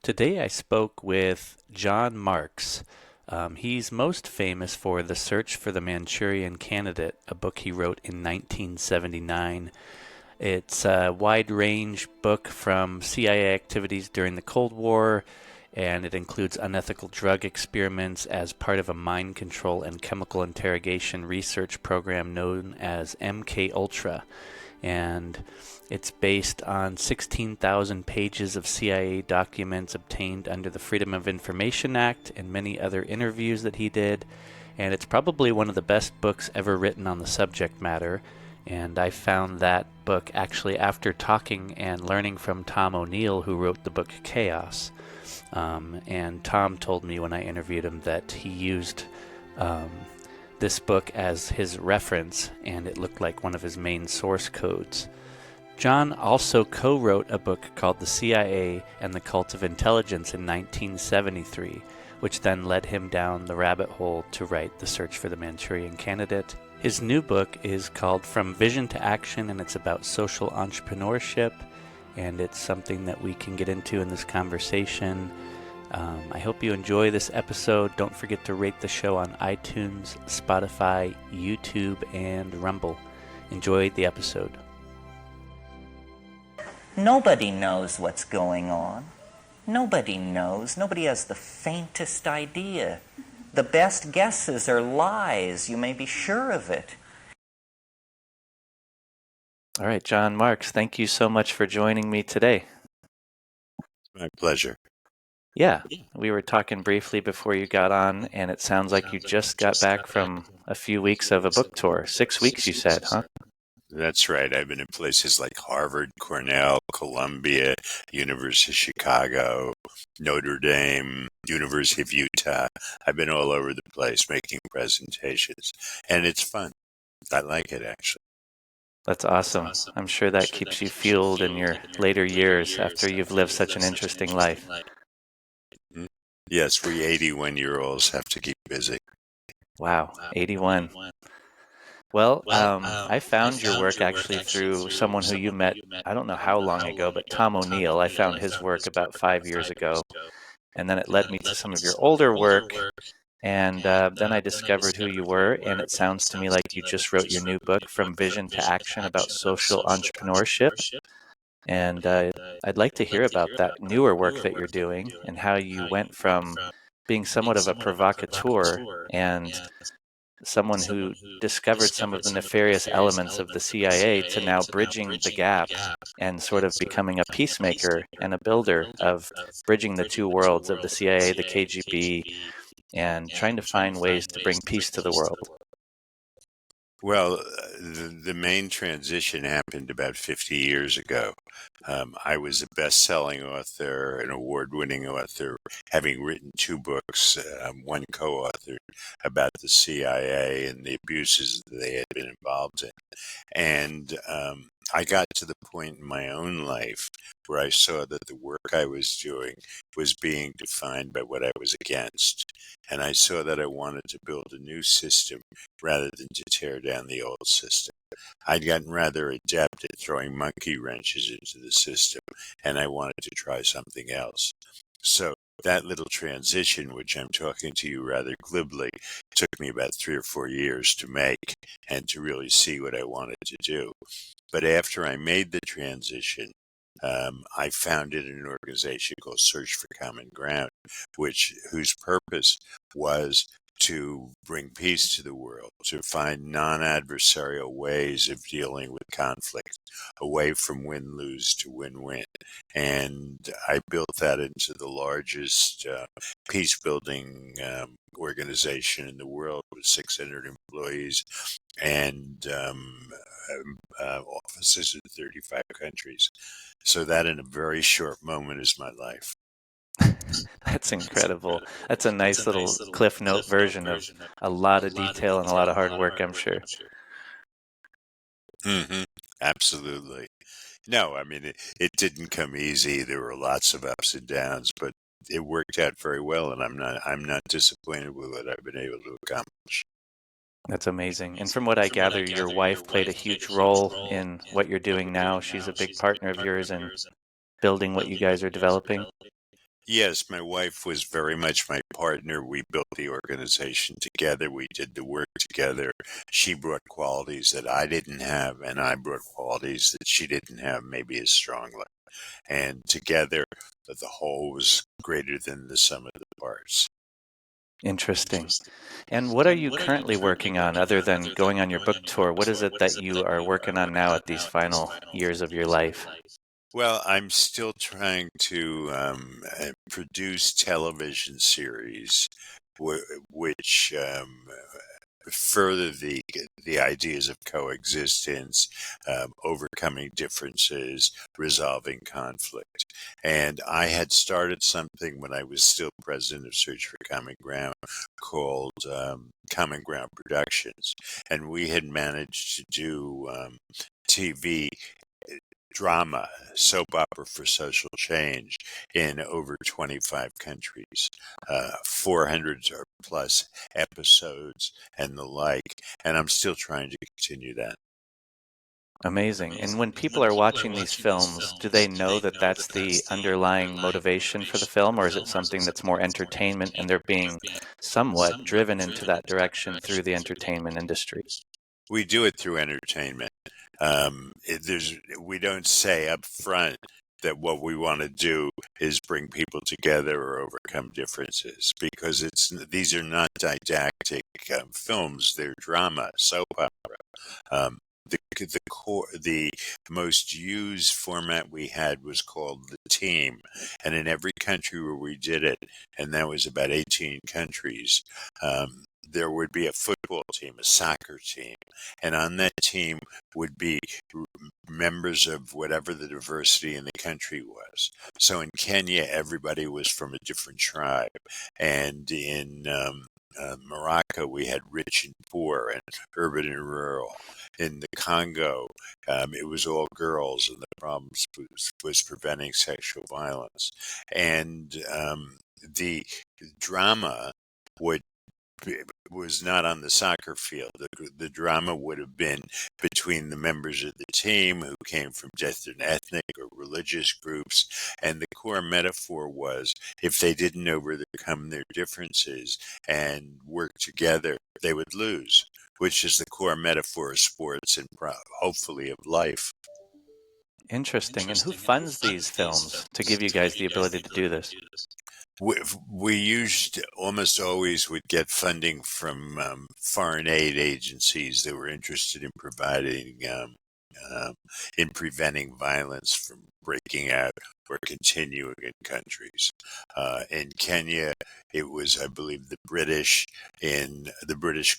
Today I spoke with John Marks. He's most famous for The Search for the Manchurian Candidate, a book he wrote in 1979. It's a wide-range book from CIA activities during the Cold War, and it includes unethical drug experiments as part of a mind control and chemical interrogation research program known as MK Ultra. And it's based on 16,000 pages of CIA documents obtained under the Freedom of Information Act and many other interviews that he did. And it's probably one of the best books ever written on the subject matter. And I found that book actually after talking and learning from Tom O'Neill, who wrote the book Chaos. And Tom told me when I interviewed him that he used this book as his reference, and it looked like one of his main source codes. John also co-wrote a book called The CIA and the Cult of Intelligence in 1973, which then led him down the rabbit hole to write The Search for the Manchurian Candidate. His new book is called From Vision to Action, and it's about social entrepreneurship, and it's something that we can get into in this conversation. I hope you enjoy this episode. Don't forget to rate the show on iTunes, Spotify, YouTube, and Rumble. Enjoy the episode. Nobody knows what's going on. Nobody knows. Nobody has the faintest idea. The best guesses are lies. You may be sure of it. All right, John Marks, thank you so much for joining me today. My pleasure. Yeah, we were talking briefly before you got on, and it sounds like you just got back from a few weeks of a book tour. 6 weeks, you said, huh? That's right. I've been in places like Harvard, Cornell, Columbia, University of Chicago, Notre Dame, University of Utah. I've been all over the place making presentations, and it's fun. I like it, actually. That's awesome. I'm sure that keeps you fueled in your later years after you've lived such an interesting life. Yes, we 81-year-olds have to keep busy. Wow, 81. Well, I found your work actually through someone who you met, I don't know how long ago, but Tom O'Neill. I found his work about 5 years ago, and then it led me to some of your older work, and then I discovered who you were, and it sounds to me like you just wrote your new book, From Vision to Action, about social entrepreneurship. And I'd like to hear about that newer work that you're doing and how you went from being somewhat of a provocateur and someone who discovered some of the nefarious elements of the CIA to now bridging the gap and sort of becoming a peacemaker and a builder of bridging the two worlds of the CIA, the KGB, and trying to find ways to bring peace to the world. Well, the main transition happened about 50 years ago. I was a best-selling author, an award-winning author, having written 2 books, one co-authored about the CIA and the abuses that they had been involved in. And I got to the point in my own life where I saw that the work I was doing was being defined by what I was against. And I saw that I wanted to build a new system rather than to tear down the old system. I'd gotten rather adept at throwing monkey wrenches into the system, and I wanted to try something else. So that little transition, which I'm talking to you rather glibly, took me about 3 or 4 years to make and to really see what I wanted to do. But after I made the transition, I founded an organization called Search for Common Ground, whose purpose was to bring peace to the world, to find non-adversarial ways of dealing with conflict, away from win-lose to win-win. And I built that into the largest peace-building organization in the world with 600 employees and offices in 35 countries. So that in a very short moment is my life. That's incredible. That's a nice little Cliff Note version of a lot of detail and a lot of hard work, I'm sure. Mm-hmm. Absolutely. No, I mean, it didn't come easy. There were lots of ups and downs, but it worked out very well, and I'm not disappointed with what I've been able to accomplish. That's amazing. And from what I gather, your wife played a huge role in what you're doing now. She's a big partner of yours in building what you guys are developing. Yes, my wife was very much my partner. We built the organization together. We did the work together. She brought qualities that I didn't have, and I brought qualities that she didn't have, maybe as strongly. And together, the whole was greater than the sum of the parts. Interesting. And what are you currently working on other than going on your book tour? What is it that you are working on now at these final years of your life? Well, I'm still trying to produce television series which further the ideas of coexistence, overcoming differences, resolving conflict. And I had started something when I was still president of Search for Common Ground called Common Ground Productions, and we had managed to do TV drama, soap opera for social change in over 25 countries, 400 or plus episodes and the like. And I'm still trying to continue that. Amazing. And when people are watching these films, do they know that that's the underlying motivation for the film, or is it something that's more entertainment and they're being somewhat driven into that direction through the entertainment industry? We do it through entertainment. We don't say up front that what we want to do is bring people together or overcome differences, because these are not didactic films; they're drama, soap opera. The most used format we had was called the team, and in every country where we did it, and that was about 18 countries, there would be a football team, a soccer team, and on that team would be members of whatever the diversity in the country was. So in Kenya, everybody was from a different tribe, and in Morocco, we had rich and poor, and urban and rural. In the Congo, it was all girls, and the problems was preventing sexual violence. And the drama would was not on the soccer field. The drama would have been between the members of the team who came from different ethnic or religious groups. And the core metaphor was if they didn't overcome their differences and work together, they would lose, which is the core metaphor of sports and hopefully of life. Interesting. And who funds these films to give you guys the ability to do this? We used almost always would get funding from foreign aid agencies that were interested in providing um, in preventing violence from breaking out or continuing in countries. In Kenya, it was, I believe, the British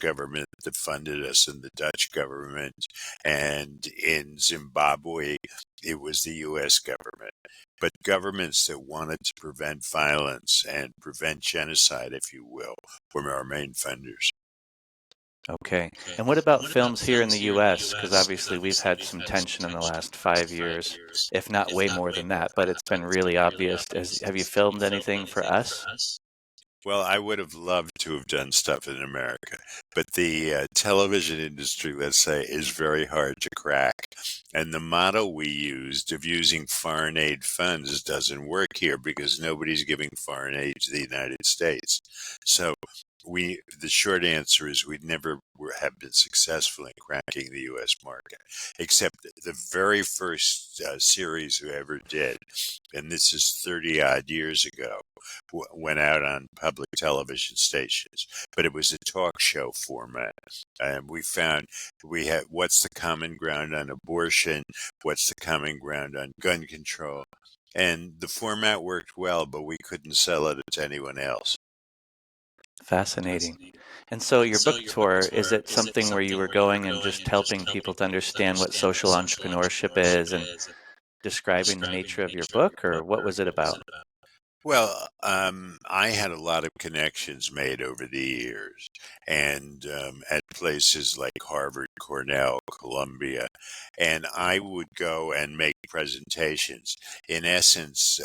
government that funded us, and the Dutch government, and in Zimbabwe, it was the U.S. government. But governments that wanted to prevent violence and prevent genocide, if you will, were our main funders. Okay. And what about films here in the US? Because obviously we've had some tension in the last 5 years, if not way more than that, but it's been really obvious. Have you filmed anything for us? Well, I would have loved to have done stuff in America, but the television industry, let's say, is very hard to crack. And the model we used of using foreign aid funds doesn't work here because nobody's giving foreign aid to the United States. So the short answer is we never have been successful in cracking the U.S. market, except the very first series we ever did, and this is 30 odd years ago, went out on public television stations, but it was a talk show format. And we found we had what's the common ground on abortion, what's the common ground on gun control, and the format worked well, but we couldn't sell it to anyone else. Fascinating. And so your book tour, is it something where you were going and just helping people to understand what social entrepreneurship is and describing the nature of your book, or what was it about? Well, I had a lot of connections made over the years, and at places like Harvard, Cornell, Columbia, and I would go and make presentations. In essence,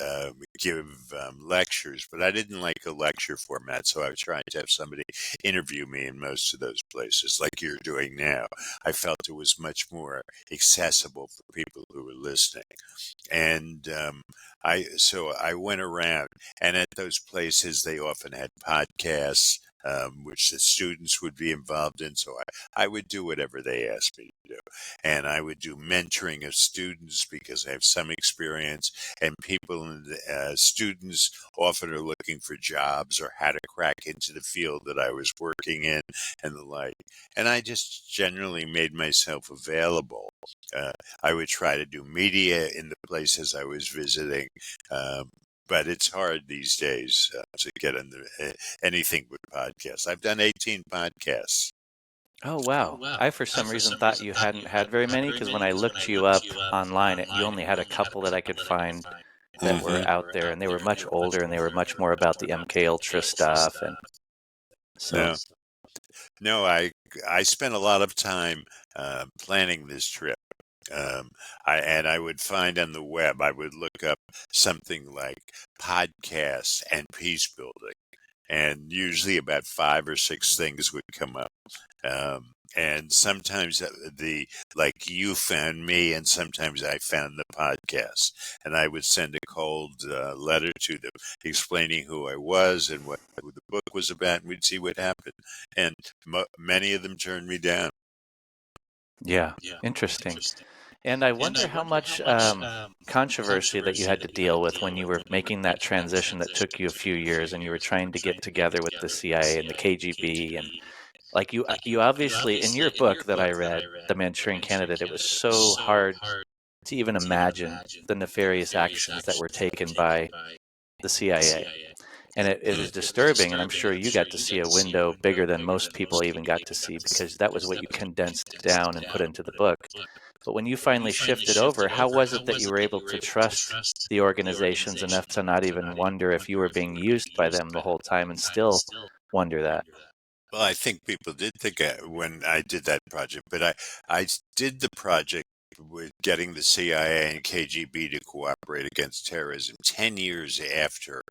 give lectures, but I didn't like a lecture format, so I was trying to have somebody interview me in most of those places, like you're doing now. I felt it was much more accessible for people who were listening, and I went around out. And at those places, they often had podcasts, which the students would be involved in. So I would do whatever they asked me to do. And I would do mentoring of students because I have some experience. And students often are looking for jobs or how to crack into the field that I was working in and the like. And I just generally made myself available. I would try to do media in the places I was visiting. But it's hard these days to get into anything but podcasts. I've done 18 podcasts. Oh, wow. I, for some reason, thought you hadn't had very many because when I looked you up online, you only had a couple that I could find that were out there, and they were much older, and they were much more about the MK Ultra stuff. And so, No, I spent a lot of time planning this trip. I would find on the web, I would look up something like podcasts and peace building, and usually about 5 or 6 things would come up. And sometimes like you found me, and sometimes I found the podcast, and I would send a cold letter to them explaining who I was and what the book was about, and we'd see what happened. And many of them turned me down. yeah, interesting. And I wonder how much controversy that you had to deal with when you were making that transition that took you a few years, and you were trying to get together with the CIA and the KGB, and like you obviously in your book that I read, The Manchurian Candidate, it was so hard to even imagine the nefarious actions that were taken by the CIA. And it was disturbing, and I'm sure you got to see a window bigger than most people even got to see because that was what you condensed down and put into the book. But when you finally shifted over, how was it that you were able to trust the organizations enough to not even wonder if you were being used by them the whole time and still wonder that? Well, I think people did think when I did that project, but I did the project with getting the CIA and KGB to cooperate against terrorism 10 years after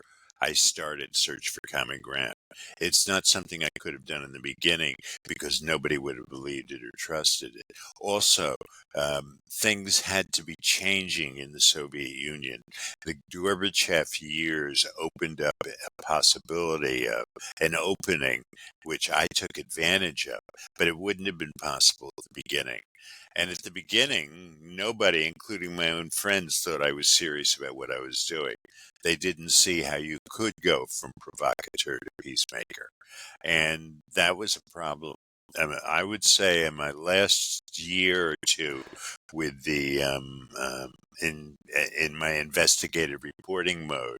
I started Search for Common Ground. It's not something I could have done in the beginning because nobody would have believed it or trusted it. Also, things had to be changing in the Soviet Union. The Gorbachev years opened up a possibility of an opening, which I took advantage of, but it wouldn't have been possible at the beginning. And at the beginning, nobody, including my own friends, thought I was serious about what I was doing. They didn't see how you could go from provocateur to peacemaker. And that was a problem. I would say in my last year or two with the in my investigative reporting mode,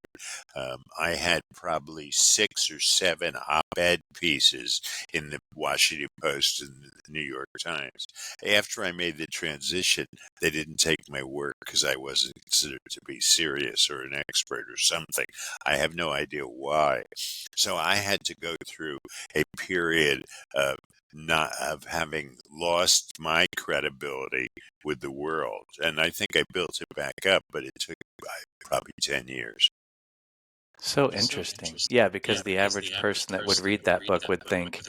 I had probably 6 or 7 op-ed pieces in the Washington Post and the New York Times. After I made the transition, they didn't take my work because I wasn't considered to be serious or an expert or something. I have no idea why. So I had to go through a period of having lost my credibility with the world. And I think I built it back up, but it took probably 10 years. So interesting. Yeah, because the average person that would read that book would think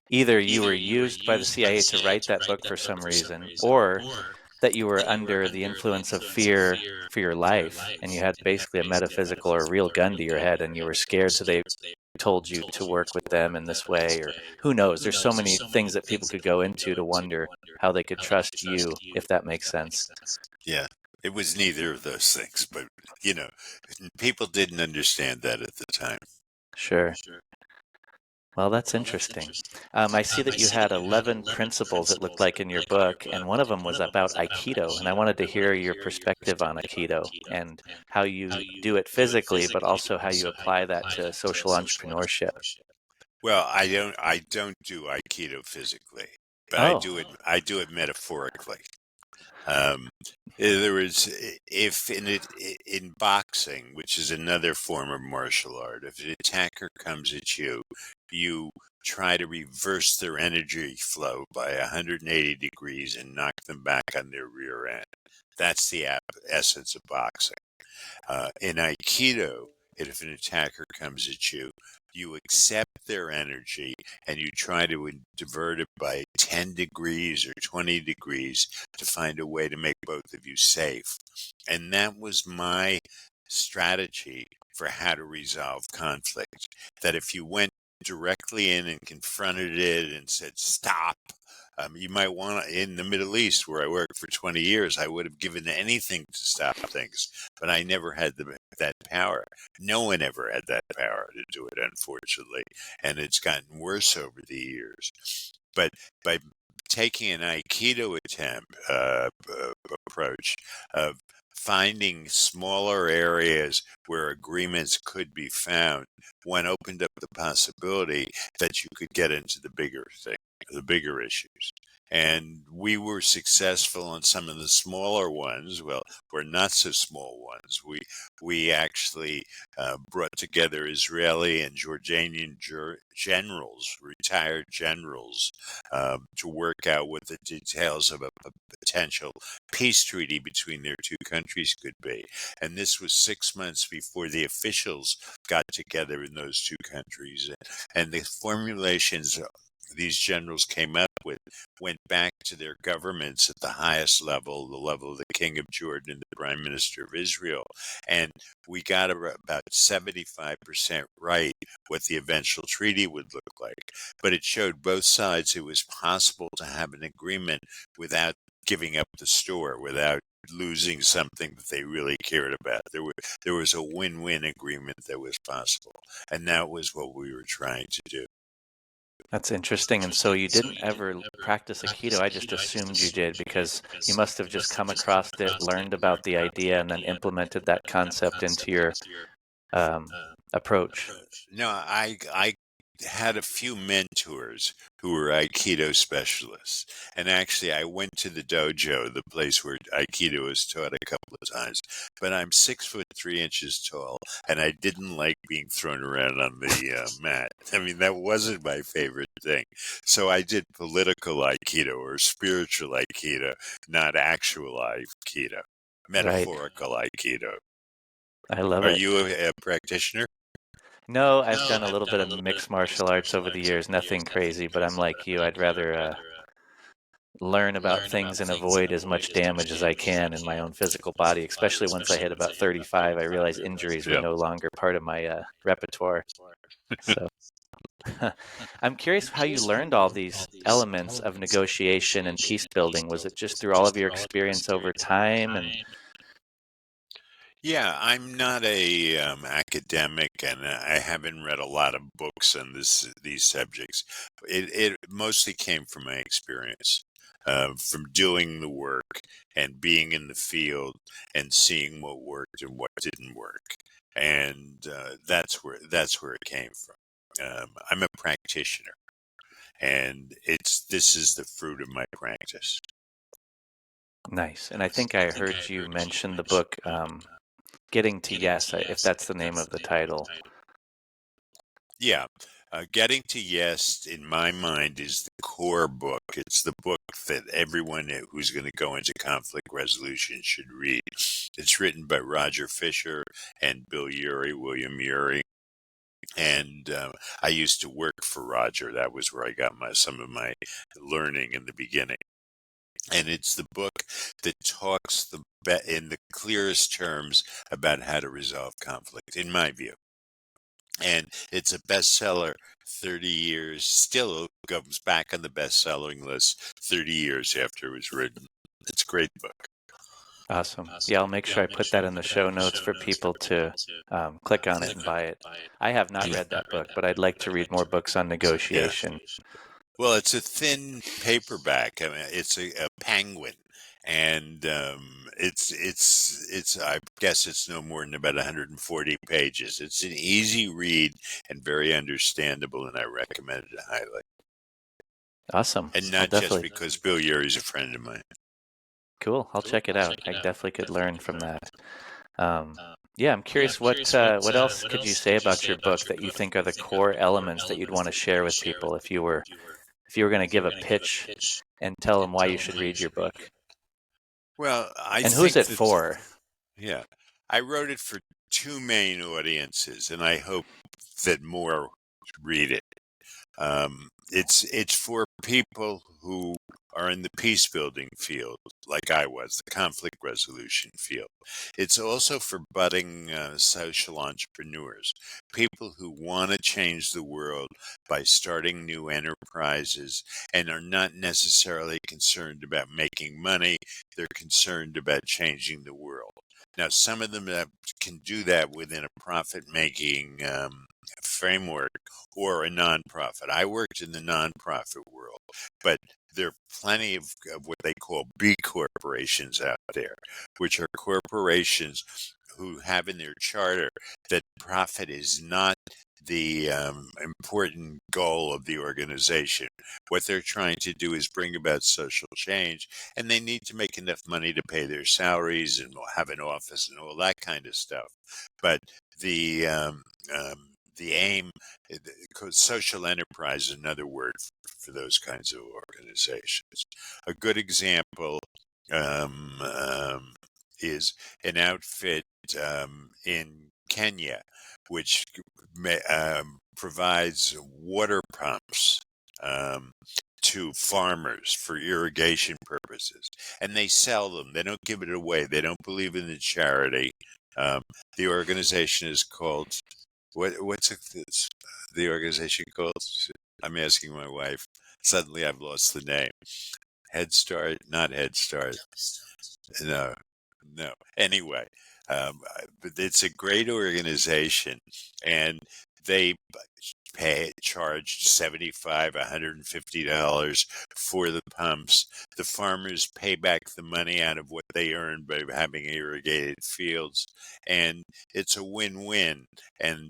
either you were used by the CIA to write that book for some reason, or that you were under the influence of fear for your life, and you had basically a metaphysical or real gun to your head, and you were scared, so they told you to work with them in this way, or who knows. There's so many things that people could go into to wonder how they could trust you, if that makes sense. Yeah, it was neither of those things, but people didn't understand that at the time. Sure. Well, that's interesting. I see that you had 11 principles, it looked like, in your book, and one of them was about Aikido. And I wanted to hear your perspective on Aikido and how you do it physically, but also how you apply that to social entrepreneurship. Well, I don't do Aikido physically, but I Oh, do it metaphorically. Um, in other words, if in boxing, which is another form of martial art, if an attacker comes at you, you try to reverse their energy flow by 180 degrees and knock them back on their rear end. That's the essence of boxing. In Aikido, if an attacker comes at you, you accept their energy and you try to divert it by 10 degrees or 20 degrees to find a way to make both of you safe. And that was my strategy for how to resolve conflict. That if you went directly in and confronted it and said, stop, you might want to, in the Middle East, where I worked for 20 years, I would have given anything to stop things, but I never had that power. No one ever had that power to do it, unfortunately, and it's gotten worse over the years. But by taking an Aikido approach of finding smaller areas where agreements could be found, one opened up the possibility that you could get into the bigger thing, the bigger issues. And we were successful on some of the smaller ones, well, or not so small ones. We actually brought together Israeli and Jordanian generals, retired generals, to work out what the details of a potential peace treaty between their two countries could be. And this was 6 months before the officials got together in those two countries. And the formulations these generals came up with went back to their governments at the highest level, the level of the King of Jordan and the Prime Minister of Israel. And we got about 75% right what the eventual treaty would look like. But it showed both sides it was possible to have an agreement without giving up the store, without losing something that they really cared about. There was a win-win agreement that was possible. And that was what we were trying to do. That's interesting. And so you didn't ever practice Aikido. I just assumed you did because you must have just come across it, learned about the idea, and then implemented that concept into your approach. No, I had a few mentors who were Aikido specialists. And actually, I went to the dojo, the place where Aikido is taught, a couple of times. But I'm 6'3" tall, and I didn't like being thrown around on the mat. I mean, that wasn't my favorite thing. So I did political Aikido or spiritual Aikido, not actual Aikido, metaphorical Aikido. I love Are it. you a practitioner? No, I've done a little bit of mixed martial arts over the years. Nothing crazy, but I'm like you. I'd rather learn about things and avoid as much damage as I can in my own physical body, especially once I hit about 35. I realized injuries were no longer part of my repertoire. So I'm curious how you learned all these elements of negotiation and peace building. Was it just through all of your experience over time? And Yeah, I'm not a academic, and I haven't read a lot of books on these subjects. It mostly came from my experience, from doing the work and being in the field and seeing what worked and what didn't work, and that's where it came from. I'm a practitioner, and this is the fruit of my practice. nice. And I think I heard you mention the book Getting to Yes, if that's the name of the title. Yeah. Getting to Yes, in my mind, is the core book. It's the book that everyone who's going to go into conflict resolution should read. It's written by Roger Fisher and William Urey. And I used to work for Roger. That was where I got some of my learning in the beginning. And it's the book that talks in the clearest terms about how to resolve conflict, in my view. And it's a bestseller 30 years, still goes back on the best-selling list 30 years after it was written. It's a great book. Awesome. Yeah, I'll make sure I put that in the show notes for people to click on it and buy it. I have not read that book, but I'd like to read more books on negotiation. Well, it's a thin paperback. I mean, it's a penguin, and it's. I guess it's no more than about 140 pages. It's an easy read and very understandable, and I recommend it highly. Awesome. And not just because Bill Urey's a friend of mine. Cool. I'll check it out. I definitely could learn from that. Yeah, I'm curious what else could you say about your book that you think are the core elements that you'd want to share with people if you were going to give a pitch and tell them why you should read your book? Well, and who's it for? Yeah, I wrote it for two main audiences, and I hope that more read it. It's for people who are in the peace building field, like I was, the conflict resolution field. It's also for budding social entrepreneurs, people who want to change the world by starting new enterprises and are not necessarily concerned about making money. They're concerned about changing the world. Now, some of them can do that within a profit-making framework or a nonprofit. I worked in the nonprofit world, but there are plenty of what they call B corporations out there, which are corporations who have in their charter that profit is not the important goal of the organization. What they're trying to do is bring about social change, and they need to make enough money to pay their salaries and have an office and all that kind of stuff. But the aim, social enterprise is another word for those kinds of organizations. A good example um, um, is an outfit in Kenya, which provides water pumps um, to farmers for irrigation purposes. And they sell them. They don't give it away. They don't believe in the charity. The organization is called, the organization called? I'm asking my wife. Suddenly I've lost the name. Head Start, not Head Start. No, no. Anyway, but it's a great organization, and they charged $75, $150 for the pumps. The farmers pay back the money out of what they earn by having irrigated fields, and it's a win-win. And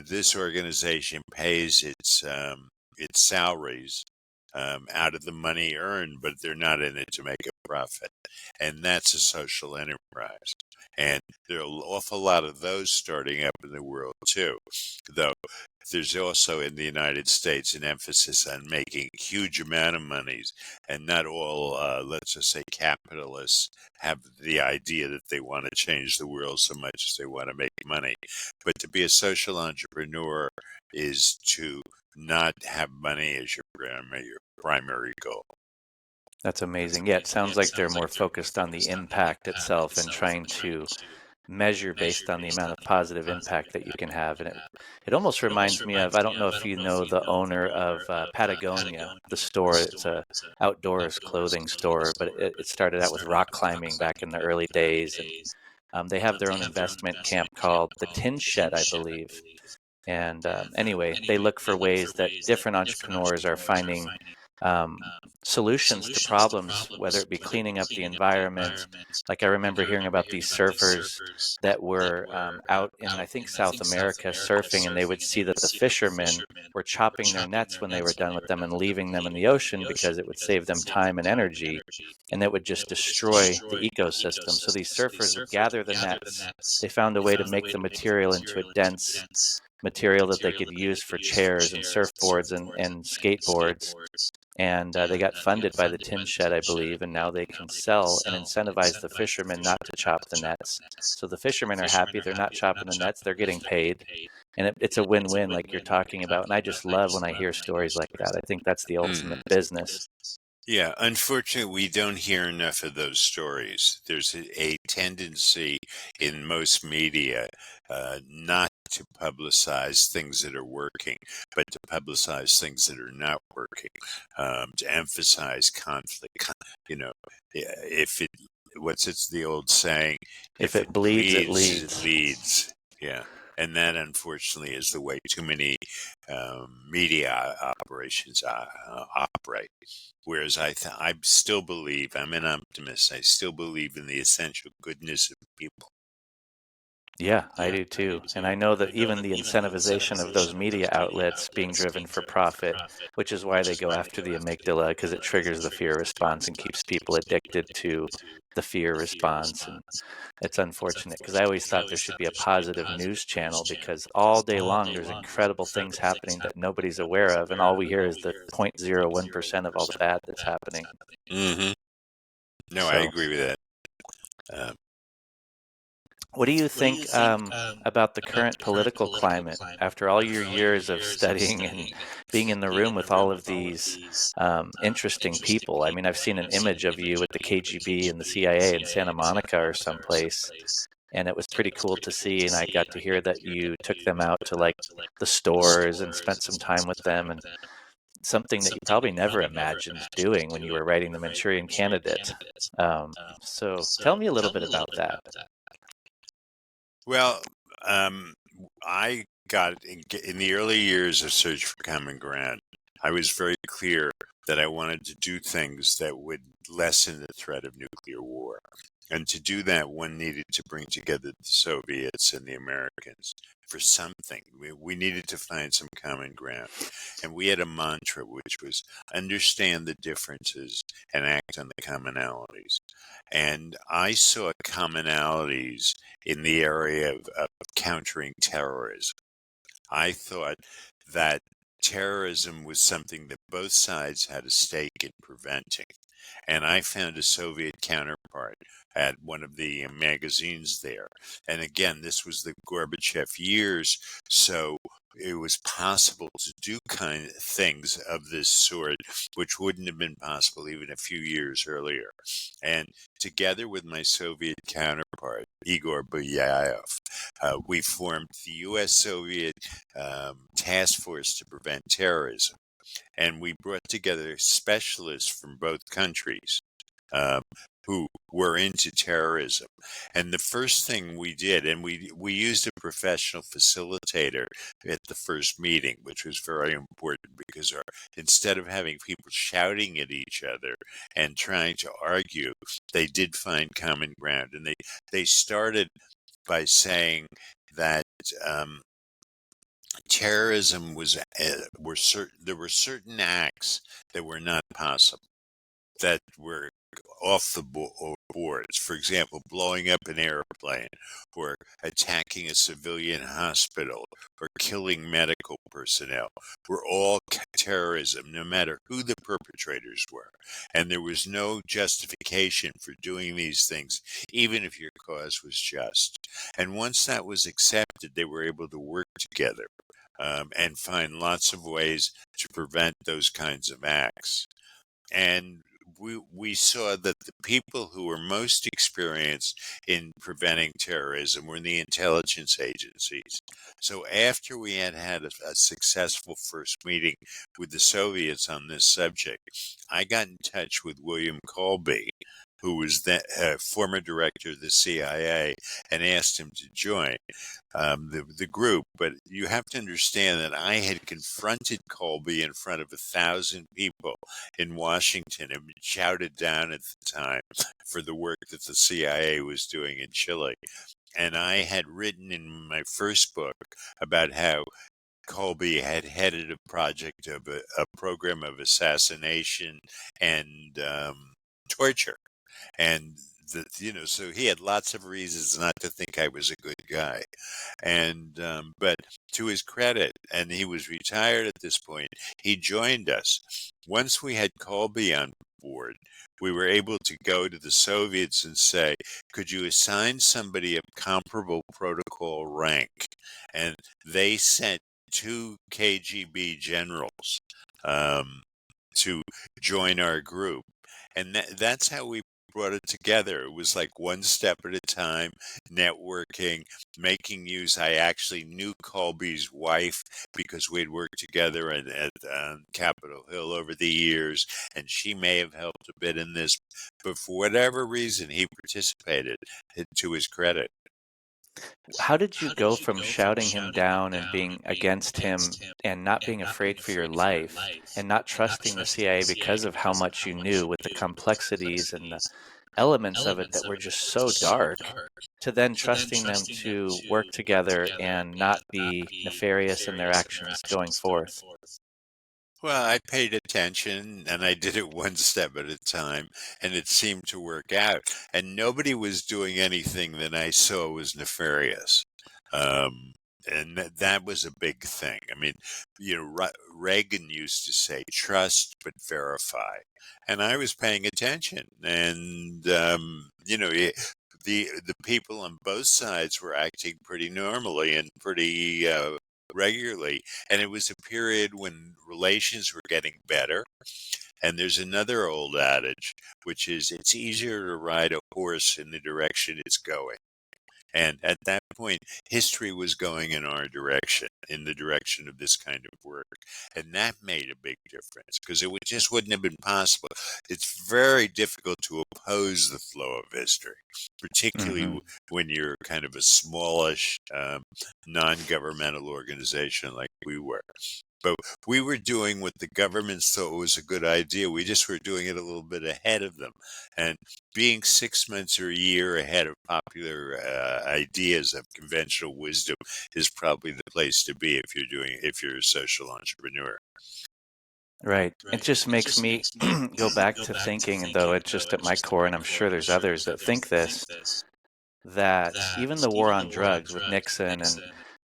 this organization pays its salaries out of the money earned, but they're not in it to make a profit. And that's a social enterprise. And there are an awful lot of those starting up in the world too. Though there's also in the United States an emphasis on making huge amount of monies, and not all, let's just say, capitalists have the idea that they want to change the world so much as they want to make money. But to be a social entrepreneur is to not have money as your primary goal. That's amazing. Yeah, it sounds like they're more focused on the impact itself and trying to measure based on the amount of positive impact that you can have. And it almost reminds me of, I don't know if you know the owner of Patagonia, the store. It's a outdoors clothing store, but it started out with rock climbing back in the early days. And they have their own investment camp called the Tin Shed, I believe. And anyway, they look for ways that different entrepreneurs are finding um, solutions to problems, whether it be cleaning up the environment. Like I remember hearing about these surfers that were out in, I think, South America surfing, and they would see that the fishermen were chopping their nets when they were done with them and leaving them in the ocean because it would save them time and energy, and that would just destroy the ecosystem. So these surfers would gather the nets. They found a way to make the material into a dense material that they could use for chairs and surfboards and skateboards. And they got funded by the Tin Shed, I believe, and now they can sell and incentivize the fishermen not to chop the nets. So the fishermen are happy. They're not chopping the nets. They're getting paid. And it's a win-win like you're talking about. And I just love when I hear stories like that. I think that's the ultimate business. Yeah, unfortunately, we don't hear enough of those stories. There's a tendency in most media not to publicize things that are working, but to publicize things that are not working, to emphasize conflict. You know, if it, the old saying? If it bleeds, it leads. It leads. Yeah. And that, unfortunately, is the way too many media operations operate. Whereas I still believe, I'm an optimist, I still believe in the essential goodness of people. Yeah, I do too. And I know that even the incentivization of those media outlets being driven for profit, which is why they go after the amygdala, because it triggers the fear response and keeps people addicted to the fear response. And it's unfortunate because I always thought there should be a positive news channel, because all day long there's incredible things happening that nobody's aware of, and all we hear is the 0.01% of all the bad that's happening. Mm-hmm. No, So, I agree with that. What do you think about the current political climate after all your years of studying and being in the room with all of these interesting people? I mean, I've seen an image of you with the KGB and the CIA in Santa Monica or someplace, and it was pretty cool to see. And I got to hear that you took them out to like the stores and spent some time with them, and something that you probably never imagined doing when you were writing the Manchurian Candidate. So tell me a little bit about that. Well, um, I got in the early years of Search for Common Ground, I was very clear that I wanted to do things that would lessen the threat of nuclear war. And to do that, one needed to bring together the Soviets and the Americans for something. We needed to find some common ground. And we had a mantra, which was understand the differences and act on the commonalities. And I saw commonalities in the area of countering terrorism. I thought that terrorism was something that both sides had a stake in preventing. And I found a Soviet counterpart at one of the magazines there. And again, this was the Gorbachev years, so it was possible to do kind of things of this sort, which wouldn't have been possible even a few years earlier. And together with my Soviet counterpart, Igor Buyayev, we formed the U.S.-Soviet Task Force to Prevent Terrorism. And we brought together specialists from both countries um, who were into terrorism. And the first thing we did, and we used a professional facilitator at the first meeting, which was very important because instead of having people shouting at each other and trying to argue, they did find common ground. And they started by saying that terrorism there were certain acts that were not possible, that were off the boards. For example, blowing up an airplane, or attacking a civilian hospital, or killing medical personnel were all terrorism, no matter who the perpetrators were. And there was no justification for doing these things, even if your cause was just. And once that was accepted, they were able to work together and find lots of ways to prevent those kinds of acts. And we saw that the people who were most experienced in preventing terrorism were the intelligence agencies. So after we had a successful first meeting with the Soviets on this subject, I got in touch with William Colby, who was the former director of the CIA, and asked him to join the group. But you have to understand that I had confronted Colby in front of 1,000 people in Washington and been shouted down at the time for the work that the CIA was doing in Chile. And I had written in my first book about how Colby had headed a project of a program of assassination and torture. And so he had lots of reasons not to think I was a good guy. And but to his credit, and he was retired at this point, he joined us. Once we had Colby on board, we were able to go to the Soviets and say, could you assign somebody of comparable protocol rank? And they sent 2 KGB generals to join our group. And that's how we brought it together. It was like one step at a time, networking, making use. I actually knew Colby's wife because we had worked together at Capitol Hill over the years, and she may have helped a bit in this. But for whatever reason, he participated, to his credit. How did you go from shouting him down and being against him and not being afraid for your life and not trusting the CIA because of how much you knew with the complexities and the elements of it that were just so dark, to then trusting them to work together and not be nefarious in their actions going forth? Well, I paid attention and I did it one step at a time, and it seemed to work out. And nobody was doing anything that I saw was nefarious. Um, and that was a big thing. I mean, Reagan used to say, trust but verify. And I was paying attention. And, the people on both sides were acting pretty normally and pretty regularly, and it was a period when relations were getting better. And there's another old adage, which is it's easier to ride a horse in the direction it's going. And at that point, history was going in our direction, in the direction of this kind of work. And that made a big difference because just wouldn't have been possible. It's very difficult to oppose the flow of history, particularly when you're kind of a smallish, non-governmental organization like we were. But we were doing what the governments thought was a good idea. We just were doing it a little bit ahead of them. And being 6 months or a year ahead of popular ideas of conventional wisdom is probably the place to be if you're a social entrepreneur. Right. It just makes me go back to thinking, and though it's just at my core, and I'm sure there's others that think this, that even the war on drugs with Nixon and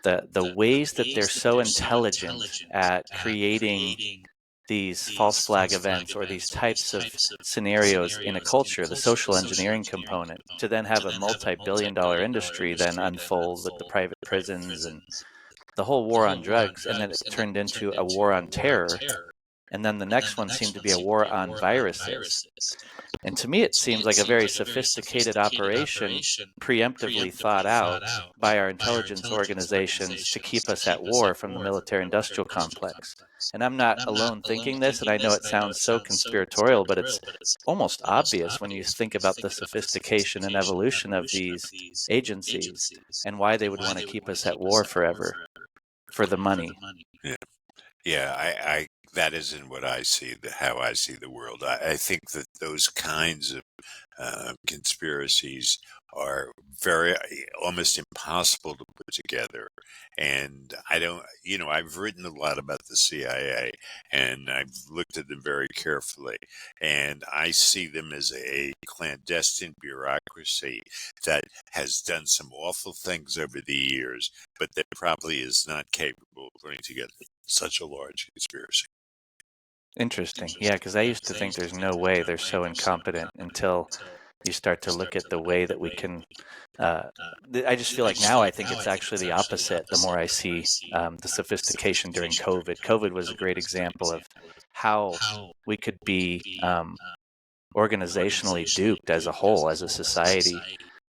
the ways that they're so intelligent at creating these false flag events or these types of scenarios in a culture, the social engineering component, to then have a multi-billion-dollar industry then unfold with the private prisons and the whole war on drugs, and then it turned into a war on terror. And then the next one seemed to be a war on viruses. And to me, it seems like a very sophisticated operation, preemptively thought out by our intelligence organizations to keep us at war from the military-industrial complex. And I'm not alone thinking this, and I know it sounds so conspiratorial, but it's almost obvious when you think about the sophistication and evolution of these agencies and why they would want to keep us at war forever for the money. Yeah, I that isn't what I see, how I see the world. I think that those kinds of conspiracies are almost impossible to put together. And I don't, I've written a lot about the CIA and I've looked at them very carefully. And I see them as a clandestine bureaucracy that has done some awful things over the years, but that probably is not capable of putting together such a large conspiracy. Interesting. Yeah, because I used to think there's no way they're so incompetent until you start to look at the way that we can. I just feel like now I think it's actually the opposite. The more I see the sophistication during COVID. COVID was a great example of how we could be organizationally duped as a whole, as a society.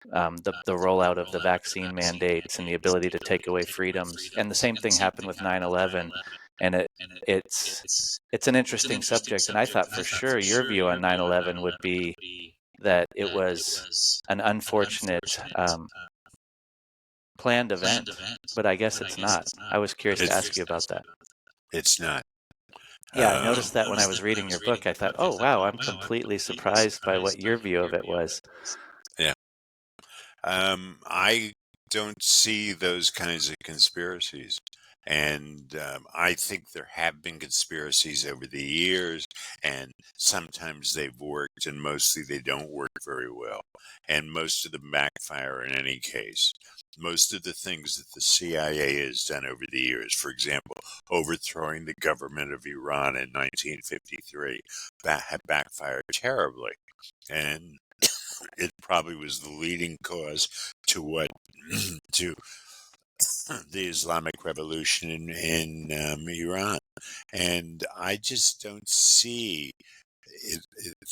The rollout of the vaccine mandates and the ability to take away freedoms. And the same thing happened with 9/11. And it's an interesting subject. And I thought for sure your view on 9/11 would be that it was an unfortunate planned event, but I guess it's not. I was curious to ask you about that. It's not. Yeah, I noticed that when I was reading your book. I thought, oh, wow, I'm completely surprised by what your view of it was. Yeah. I don't see those kinds of conspiracies. And I think there have been conspiracies over the years, and sometimes they've worked, and mostly they don't work very well. And most of them backfire in any case. Most of the things that the CIA has done over the years, for example, overthrowing the government of Iran in 1953, have backfired terribly. And it probably was the leading cause to to the Islamic Revolution in Iran. And I just don't see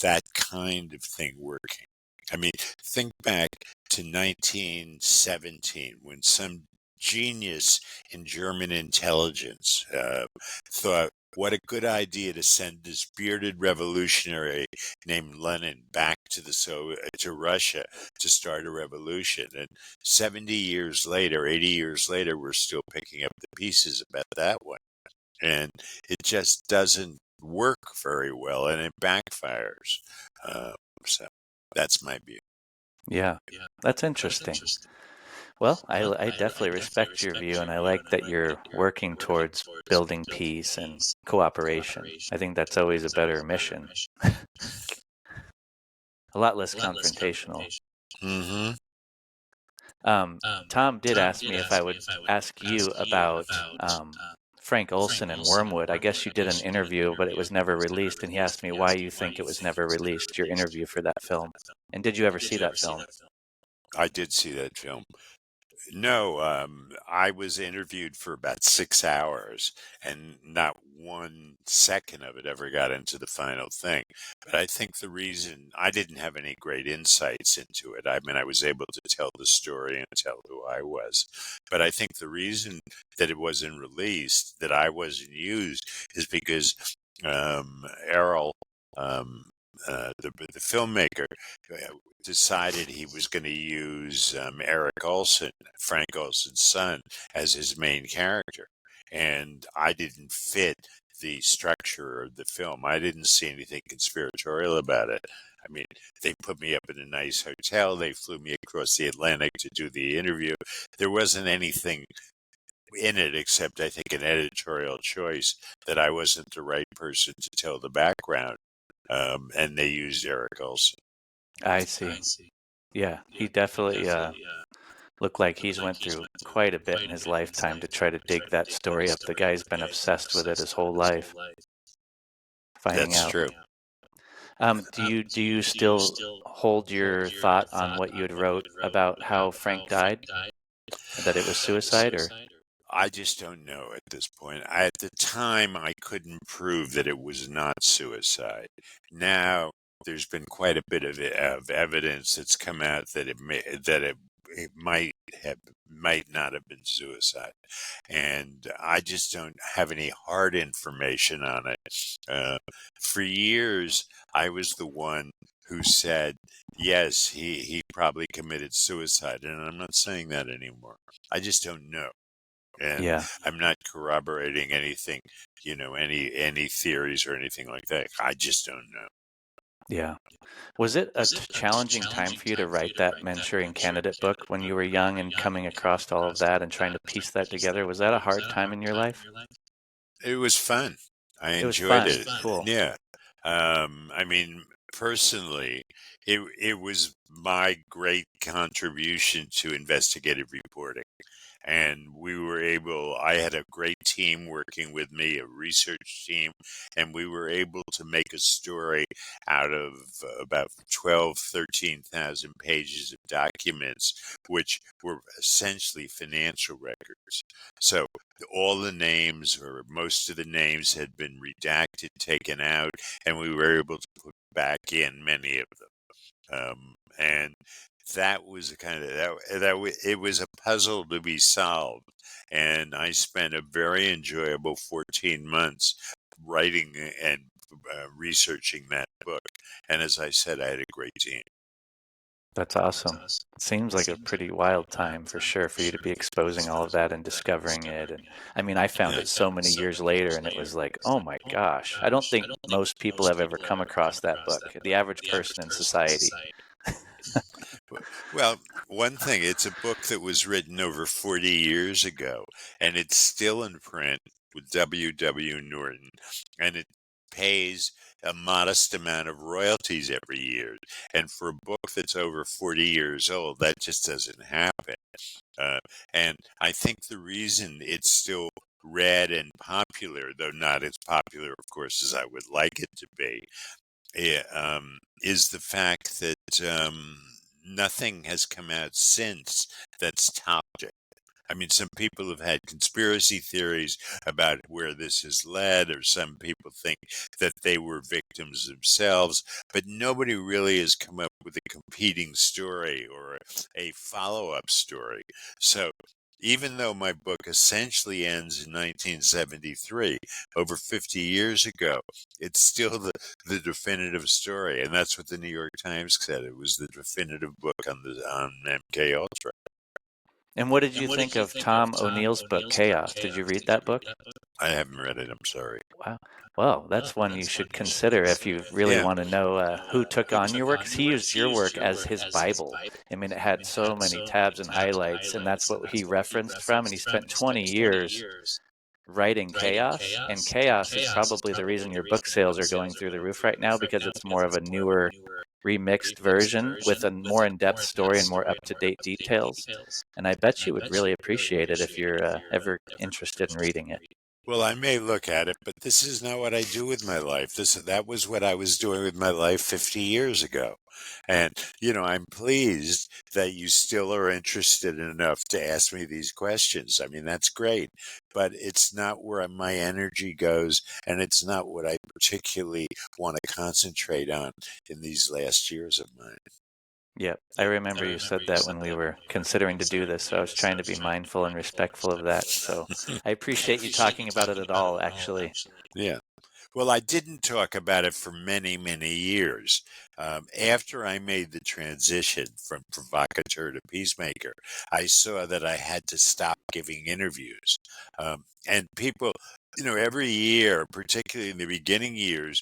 that kind of thing working. I mean, think back to 1917 when some genius in German intelligence thought, what a good idea to send this bearded revolutionary named Lenin back to Russia to start a revolution. And 70 years later, 80 years later, we're still picking up the pieces about that one. And it just doesn't work very well, and it backfires. So that's my view. Yeah, that's interesting. Well, I definitely respect your view, and I like that you're working towards building peace and cooperation. I think that's always a better mission. A lot less confrontational. Mm-hmm. Tom did ask me if I would ask you about Frank Olsen and Wormwood. I guess you did an interview, but it was never released, and he asked me why you think it was never released, your interview for that film. And did you ever see that film? I did see that film. No, I was interviewed for about 6 hours, and not 1 second of it ever got into the final thing. But I think the reason I didn't have any great insights into it, I mean, I was able to tell the story and tell who I was. But I think the reason that it wasn't released, that I wasn't used, is because Errol, um, the filmmaker, decided he was going to use Eric Olson, Frank Olsen's son, as his main character. And I didn't fit the structure of the film. I didn't see anything conspiratorial about it. I mean, they put me up in a nice hotel. They flew me across the Atlantic to do the interview. There wasn't anything in it except, I think, an editorial choice that I wasn't the right person to tell the background. And they used Eric Olson. I see. Yeah, he definitely looked like he's went through quite a bit in his lifetime to try to dig that story up. The guy's been obsessed with it his whole life, finding That's out. true. Do you still hold your thought on what you had wrote about how Frank died, that it was suicide, or? I just don't know at this point. At the time, I couldn't prove that it was not suicide. Now, there's been quite a bit of evidence that's come out that it might not have been suicide, and I just don't have any hard information on it. For years, I was the one who said, yes, he probably committed suicide, and I'm not saying that anymore. I just don't know. And Yeah, I'm not corroborating anything, any theories or anything like that. I just don't know. yeah. Was it a challenging time for you to write that Manchurian Candidate book when you were young and coming across all of that and trying to piece that together? Was that a hard time in your life? It was fun. I It was enjoyed fun. it. Cool. Yeah. I mean, personally, it was my great contribution to investigative reporting. And I had a great team working with me, a research team, and we were able to make a story out of about 12, 13,000 pages of documents, which were essentially financial records. So all the names, or most of the names, had been redacted, taken out, and we were able to put back in many of them. And that was a kind of it was a puzzle to be solved, and I spent a very enjoyable 14 months writing and researching that book. And as I said, I had a great team. That's awesome. It seems like a pretty wild time for sure for you to be exposing all of that and discovering it. And I mean, I found it so many years later and it was like, oh my gosh, I don't think most people have ever come across that book, the average person in society. Well, one thing, it's a book that was written over 40 years ago, and it's still in print with W. Norton, and it pays a modest amount of royalties every year. And for a book that's over 40 years old, that just doesn't happen. Uh, and I think the reason it's still read and popular, though not as popular, of course, as I would like it to be, is the fact that nothing has come out since that's topped it. I mean, some people have had conspiracy theories about where this has led, or some people think that they were victims themselves, but nobody really has come up with a competing story or a follow-up story. So even though my book essentially ends in 1973, over 50 years ago, it's still the definitive story. And that's what the New York Times said. It was the definitive book on MK Ultra. And what did you think of Tom O'Neill's book, Chaos? Did you read that book? I haven't read it. I'm sorry. Wow. Well, that's one you should consider if you really Yeah. want to know who took on your work, 'cause he used your work as his Bible. I mean, it had so many tabs and highlights, and that's what he referenced from. And he spent 20 years writing Chaos, and Chaos is probably the reason your book sales are going through the roof right now, because it's more of a newer, remixed version with a more in-depth story and more up-to-date details. And I bet you would really appreciate it if you're ever interested in reading it. Well, I may look at it, but this is not what I do with my life. That was what I was doing with my life 50 years ago. And, I'm pleased that you still are interested enough to ask me these questions. I mean, that's great, but it's not where my energy goes, and it's not what I particularly want to concentrate on in these last years of mine. Yeah, I remember you said that when we were considering to do this, so I was trying to be mindful and respectful of that. So I appreciate you talking about it at all, actually. Yeah. Well, I didn't talk about it for many, many years. After I made the transition from provocateur to peacemaker, I saw that I had to stop giving interviews. And people, every year, particularly in the beginning years,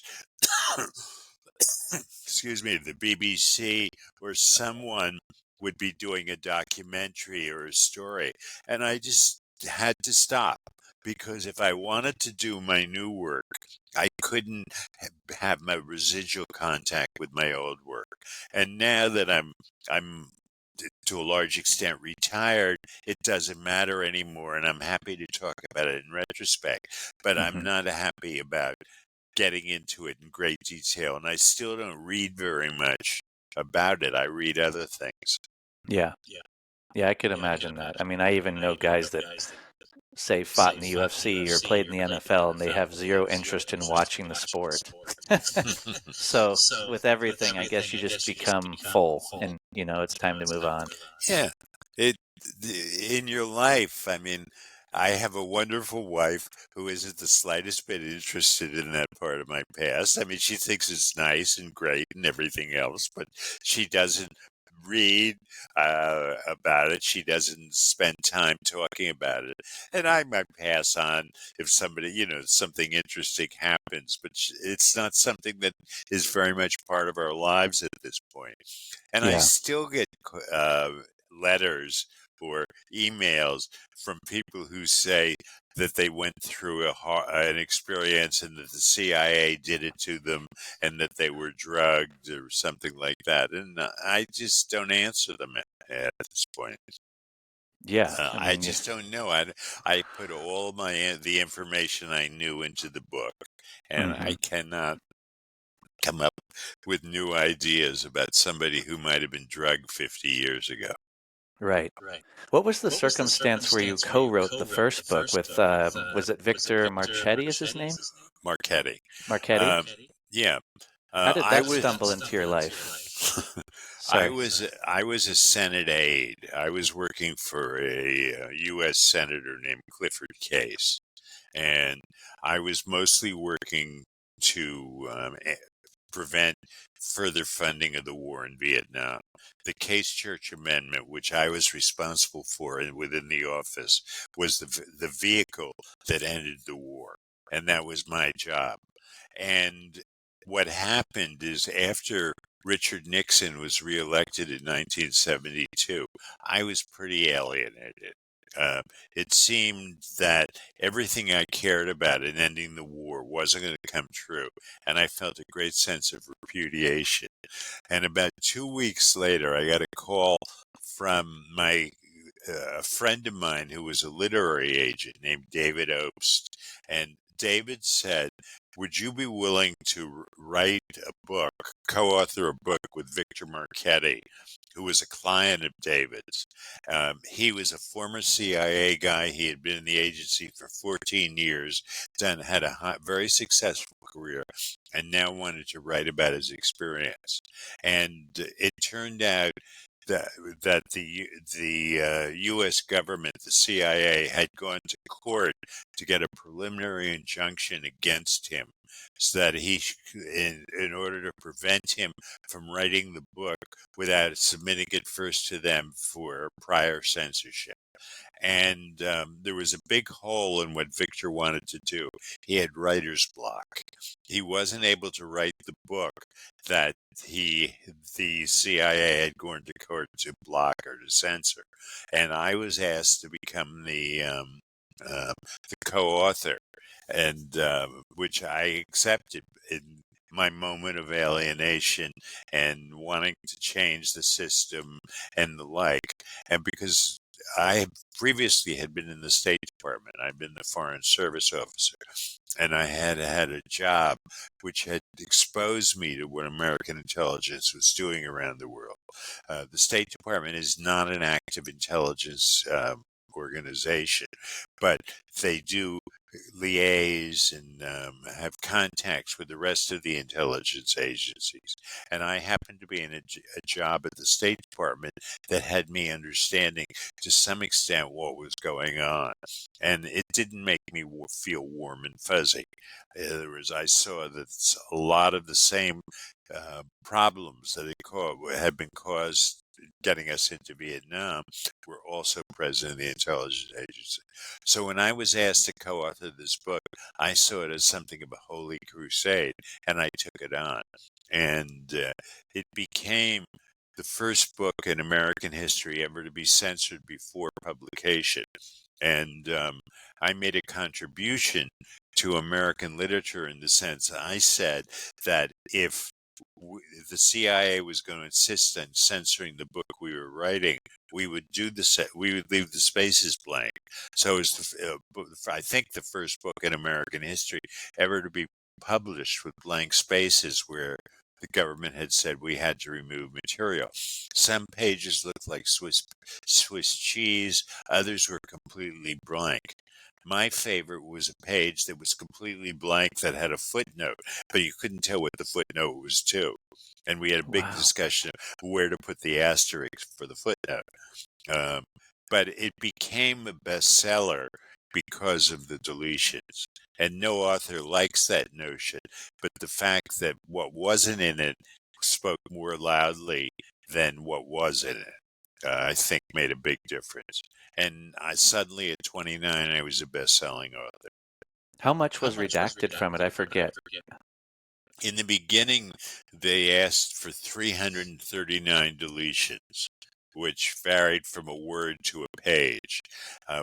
excuse me, the BBC or someone would be doing a documentary or a story. And I just had to stop because if I wanted to do my new work, I couldn't have my residual contact with my old work. And now that I'm to a large extent retired, it doesn't matter anymore. And I'm happy to talk about it in retrospect, but I'm not happy about getting into it in great detail, and I still don't read very much about it. I read other things. Yeah. Yeah, I could imagine that. I mean, I even know guys that say fought in the UFC or played in the NFL and they have zero interest in watching the sport. So with everything, I guess you just become full and, it's time to move on. Yeah, it in your life. I mean, I have a wonderful wife who isn't the slightest bit interested in that part of my past. I mean, she thinks it's nice and great and everything else, but she doesn't read about it. She doesn't spend time talking about it. And I might pass on if somebody, something interesting happens, but it's not something that is very much part of our lives at this point. And I Yeah. still get letters or emails from people who say that they went through an experience and that the CIA did it to them and that they were drugged or something like that. And I just don't answer them at this point. Yeah. I I mean, just don't know. I put all the information I knew into the book, and I cannot come up with new ideas about somebody who might have been drugged 50 years ago. right. What was the circumstance where you co-wrote the first book with, was it Victor Marchetti is his name? Marchetti. Marchetti? Yeah. How did I that was stumble into your life? I Sorry. was a Senate aide. I was working for a U.S. senator named Clifford Case, and I was mostly working to prevent further funding of the war in Vietnam. The Case Church Amendment, which I was responsible for within the office, was the vehicle that ended the war, and that was my job. And what happened is after Richard Nixon was reelected in 1972, I was pretty alienated. Uh, it seemed that everything I cared about in ending the war wasn't going to come true, and I felt a great sense of repudiation. And about 2 weeks later, I got a call from a friend of mine who was a literary agent named David Obst. And David said, would you be willing to write a book, co-author a book with Victor Marchetti, who was a client of David's? He was a former CIA guy. He had been in the agency for 14 years, had a very successful career, and now wanted to write about his experience. And it turned out that the U.S. government, the CIA, had gone to court to get a preliminary injunction against him, so that in order to prevent him from writing the book without submitting it first to them for prior censorship. And there was a big hole in what Victor wanted to do. He had writer's block. He wasn't able to write the book that the CIA had gone to court to block or to censor. And I was asked to become the co-author, and which I accepted in my moment of alienation and wanting to change the system and the like. And because I previously had been in the State Department. I'd been the Foreign Service officer, and I had had a job which had exposed me to what American intelligence was doing around the world. The State Department is not an active intelligence organization, but they do liaise and have contacts with the rest of the intelligence agencies. And I happened to be in a job at the State Department that had me understanding to some extent what was going on. And it didn't make me feel warm and fuzzy. In other words, I saw that a lot of the same problems that had been caused getting us into Vietnam were also present in the intelligence agency. So when I was asked to co-author this book, I saw it as something of a holy crusade, and I took it on. And it became the first book in American history ever to be censored before publication. And I made a contribution to American literature in the sense I said that if the CIA was going to insist on censoring the book we were writing, we would we would leave the spaces blank. So it's I think the first book in American history ever to be published with blank spaces where the government had said we had to remove material. Some pages looked like Swiss cheese, others were completely blank. My favorite was a page that was completely blank that had a footnote, but you couldn't tell what the footnote was to. And we had a big discussion of where to put the asterisk for the footnote. But it became a bestseller because of the deletions. And no author likes that notion, but the fact that what wasn't in it spoke more loudly than what was in it, I think made a big difference. And suddenly at 29, I was a best-selling author. How much was redacted from it? I forget. In the beginning, they asked for 339 deletions, which varied from a word to a page.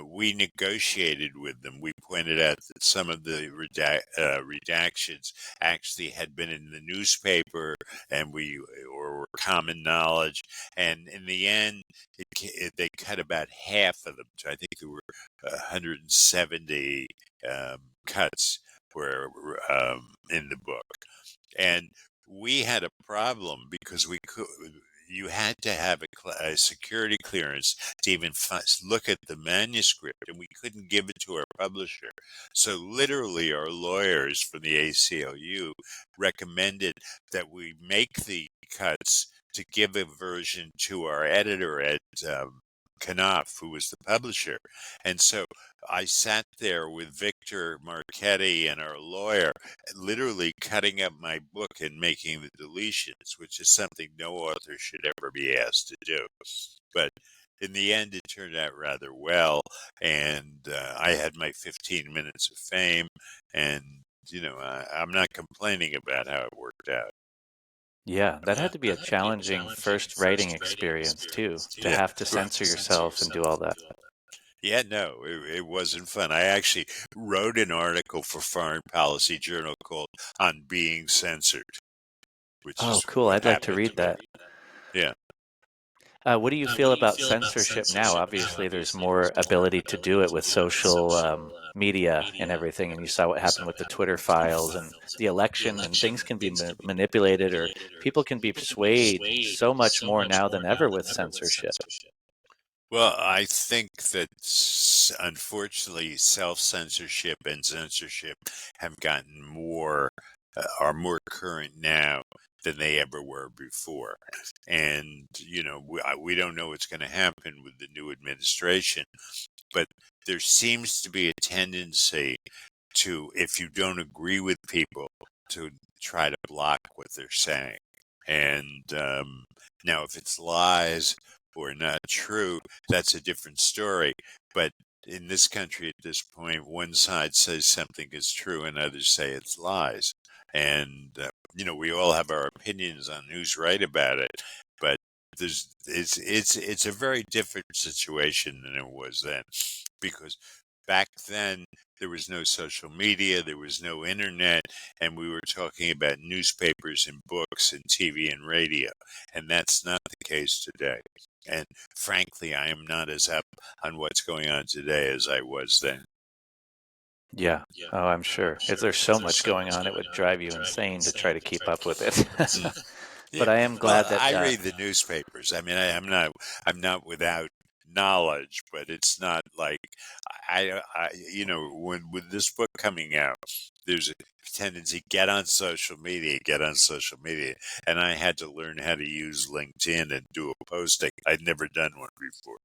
We negotiated with them. We pointed out that some of the redactions actually had been in the newspaper and were common knowledge. And in the end, they cut about half of them. I think there were 170 cuts were in the book. And we had a problem because you had to have a security clearance to even look at the manuscript, and we couldn't give it to our publisher. So literally our lawyers from the ACLU recommended that we make the cuts to give a version to our editor at Knopf, who was the publisher. And so I sat there with Victor Marchetti and our lawyer, literally cutting up my book and making the deletions, which is something no author should ever be asked to do. But in the end, it turned out rather well, and I had my 15 minutes of fame, and, I'm not complaining about how it worked out. Yeah, that had to be a challenging first writing experience too, to have to censor yourself and do all that. Yeah, no, it wasn't fun. I actually wrote an article for Foreign Policy Journal called On Being Censored, which Oh, is cool. what I'd like to happened to read me. that. Yeah. What do you feel about censorship now? Obviously, there's more ability to do it with social media and everything, and you saw what happened with the Twitter files and the election, and things can be manipulated, or people can be swayed so much more now than ever with censorship. Well, I think that unfortunately self-censorship and censorship have gotten are more current now than they ever were before. And, we don't know what's going to happen with the new administration, but there seems to be a tendency to, if you don't agree with people, to try to block what they're saying. And now, if it's lies or not true, that's a different story. But in this country at this point, one side says something is true and others say it's lies. And, we all have our opinions on who's right about it. But it's a very different situation than it was then, because back then there was no social media, there was no internet, and we were talking about newspapers and books and TV and radio, and that's not the case today. And frankly, I am not as up on what's going on today as I was then. Yeah. Oh, I'm sure. There's so much going on, it would drive you insane to try to keep up with it. Yeah. But I am Well, glad that I read the newspapers. I mean, I'm not without knowledge, but it's not like you know, when with this book coming out, there's a tendency get on social media, and I had to learn how to use LinkedIn and do a posting. I'd never done one before.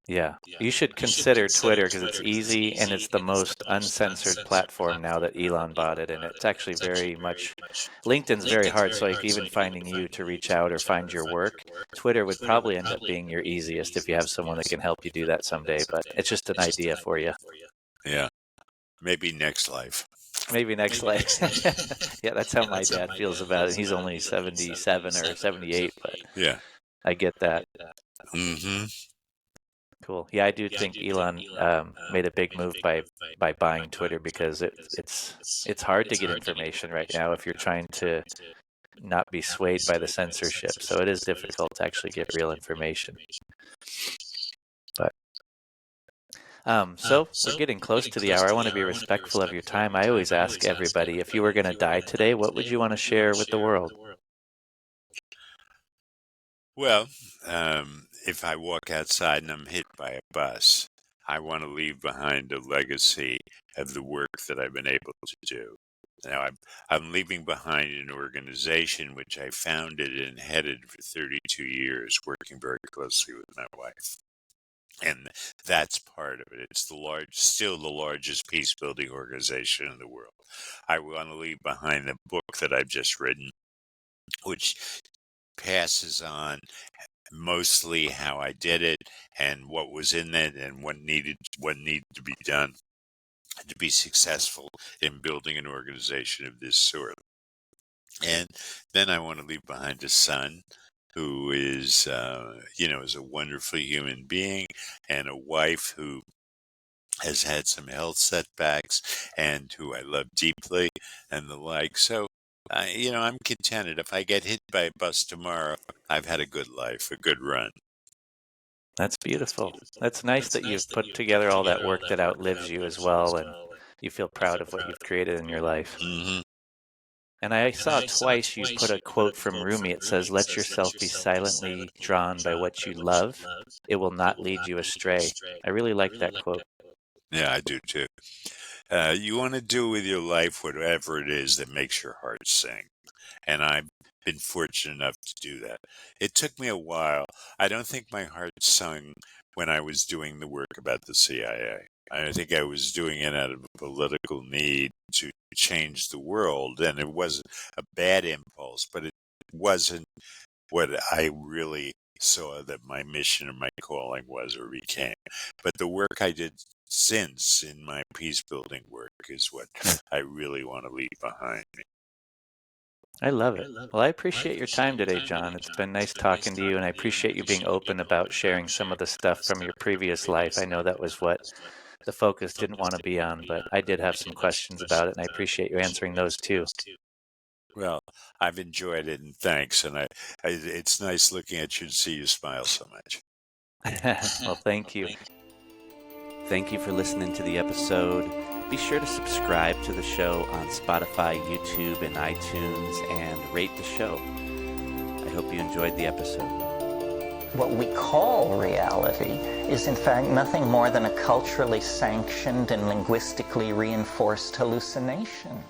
Yeah, you should consider Twitter because it's easy and it's the most uncensored platform now that Elon bought it, and it's actually very much. LinkedIn's very hard, so like even finding you to reach out or find your work, Twitter would probably end up being your easiest if you have someone that can help you do that someday. But it's just an idea for you. Yeah, maybe next life. Maybe next life. Yeah, that's how my dad feels about it. He's only 77 or 78, but Yeah. I get that. Mm-hmm. Cool. Yeah, I do think Elon made a big move by buying Twitter because it's hard to get information right now if you're trying to not be swayed by the censorship. So it is difficult to actually get real information. But so we're getting close to the hour. I want to be respectful of your time. I always ask everybody, if you were going to die today, what would you want to share with the world? Well, if I walk outside and I'm hit by a bus, I want to leave behind a legacy of the work that I've been able to do. Now, I'm leaving behind an organization which I founded and headed for 32 years, working very closely with my wife. And that's part of it. It's still the largest peace building organization in the world. I want to leave behind the book that I've just written, which passes on mostly how I did it and what was in it and what needed to be done to be successful in building an organization of this sort. And then I want to leave behind a son who is, is a wonderful human being, and a wife who has had some health setbacks and who I love deeply and the like. So, I'm contented. If I get hit by a bus tomorrow, I've had a good life, a good run. That's beautiful. That's nice that you've put together all that work that outlives you as well, and you feel proud of what you've created in your life. Mm-hmm. And I saw twice you put a quote from Rumi. It says, "Let yourself be silently drawn by what you love. It will not lead you astray." I really like that quote. Yeah, I do too. You want to do with your life whatever it is that makes your heart sing. And I've been fortunate enough to do that. It took me a while. I don't think my heart sung when I was doing the work about the CIA. I think I was doing it out of a political need to change the world. And it wasn't a bad impulse, but it wasn't what I really saw that my mission or my calling was or became. But the work I did since in my peace building work is what I really want to leave behind me. I love it. Well, I appreciate your time today, John. It's been nice talking to you, and I appreciate you being open about sharing some of the stuff from your previous life. I know that was what the focus didn't want to be on, but I did have some questions about it, and I appreciate you answering those too. Well, I've enjoyed it, and thanks. And it's nice looking at you and see you smile so much. Well, thank you. Thank you for listening to the episode. Be sure to subscribe to the show on Spotify, YouTube, and iTunes, and rate the show. I hope you enjoyed the episode. What we call reality is in fact nothing more than a culturally sanctioned and linguistically reinforced hallucination.